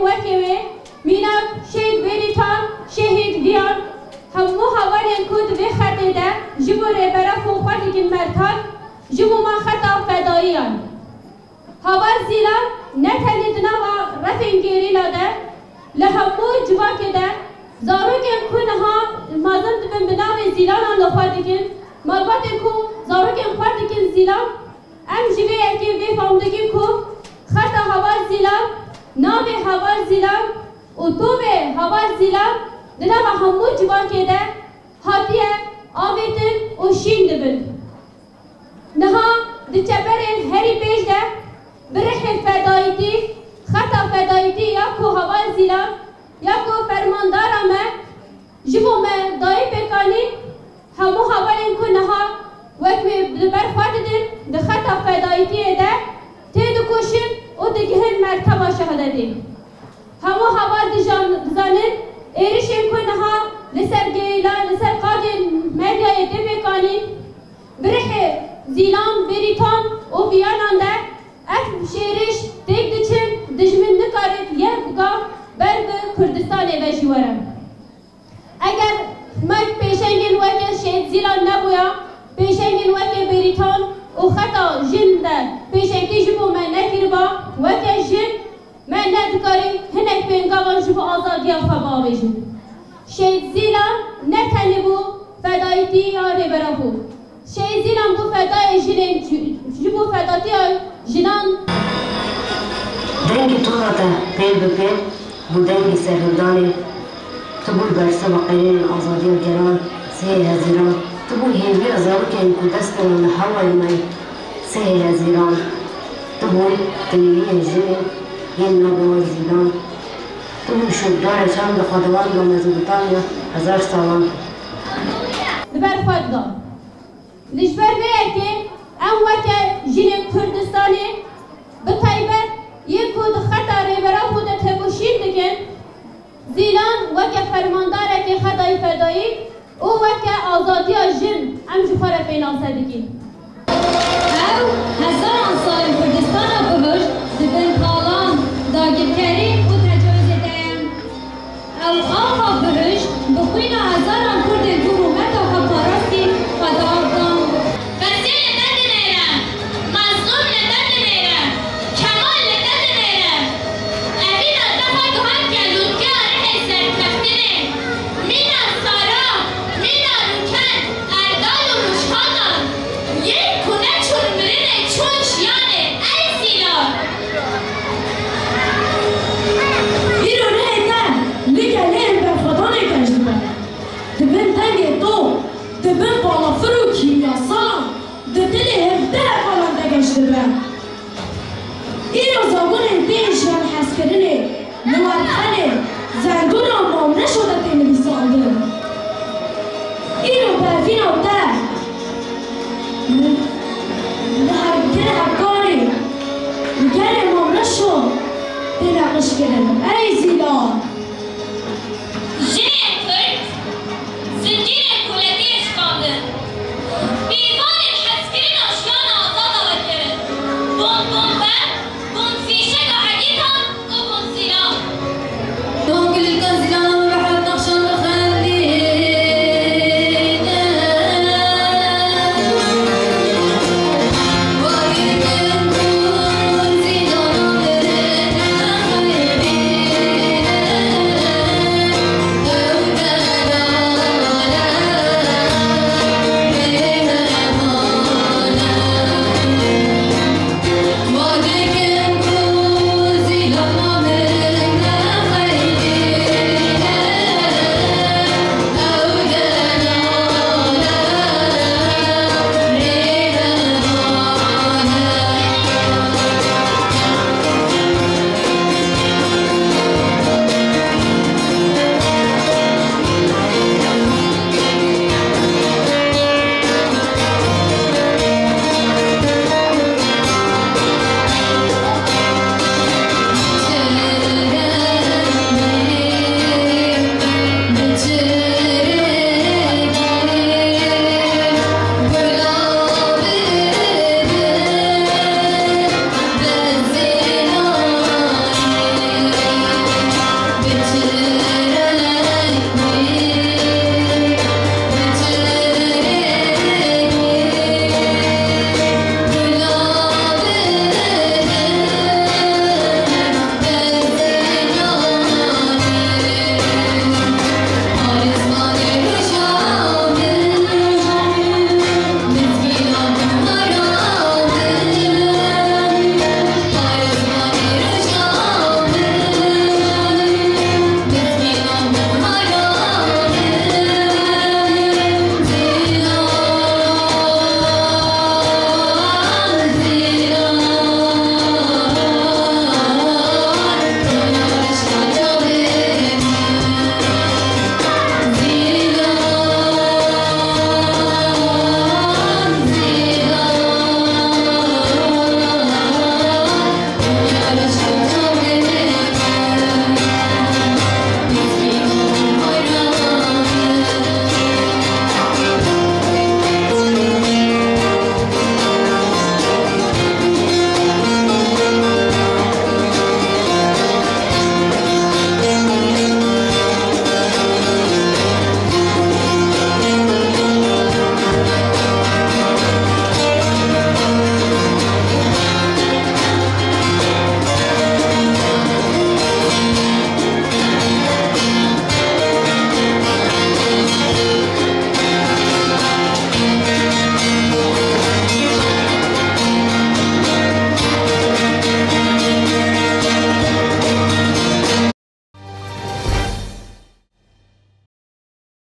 وكوي مينا شهيد بريطان شهيد ديان همو هوالين كود في خطي ده جبو ريبرا فوقاتك المركان جبو ما خطا فدائيان هوال زيلان نتني دناها رفين جيريلا ده لهمو جواك ده زاروكن كونها مازن دبن بناوي زيلان عن لخواتكن مالباتن كو زاروكن خواتكن زيلان ام جوي اكي في فاوندكن كو خطا هوال زيلان ناوي هوال زيلان و توبه هوال زیلان دنها همو جواکه ده هاتیه آویتن و شین دبن نها ده چپرین هری پیش ده برخ فدایتی خطا فدایتی یا کو هوال زیلان یا کو فرماندار آمه جبو من دایی بکانی همو هوالین کو نها وکوی بر خواددن ده خطا فدایتی ده تیدو کوشن و ده گهن مرتبه شهددین همو هوال دزانن ایرشیم کنها لسر گیلا لسر قادن مدیای دبکانین برح زیلان بریتان و بیانان ده اف شیرش دیگ دچن دجمن نکارد یه بگاه برگ کردستان و جوارم اگر مک پیشنگین وکه شهید زیلان نبویا پیشنگین وکه بریتان و خطا جن ده پیشنگی جبو من نکربا وکه جن من ندکاری هنک بینگاوان جبو آزادی خواب آویجن شهید زیلان نتنی بو فدایتی یا ریبرا بو شهید زیلان بو فدای جنین جبو فداتی جنان دنگی طورتا پیل بپیل بو دنگی سرهندانی تبول برسه وقیلین آزادی و گران سهی هزیران تبول هیوی ازارو که انکو دست نحوال من سهی هزیران تبول تنیوی جنین ين نبوة زيدان تقول شو دار شام لخدوان ومزبوطانيا 1000 سالان دبر خدوا لجبر بيكي ام وكا جيل كردستاني بطيبة يكود خطر برا خود تبوشين دكن زيلان وكا فرماندار كي خداي فدائي او وكا آزادي جن ام جفار فينانسا دكين او هزاران سال كردستان بوش دبن قالان داگرکاری و تجاوز دیم او آقا برش بخوین هزاران کرد حکومت و حقاراستی خداوندان بسیل ندن ایرم مظلوم ندن ایرم کمال ندن ایرم اوین اتفا گوهن که لوکی آره سرکفتنه مینا سارا مینا روکن اردال و روشخانان یک کنه چون برینه چون شیانه ای زیلان دبن بالا فروکی یا سلام دتلی هفته قلم دگشت دبن ایرو زبون پیش و حس کردنه نوارخانه زنگون آمام نشده تنویسانده ایرو برفین آوده نهرگره حکاری نگر امام نشد تنقش کردن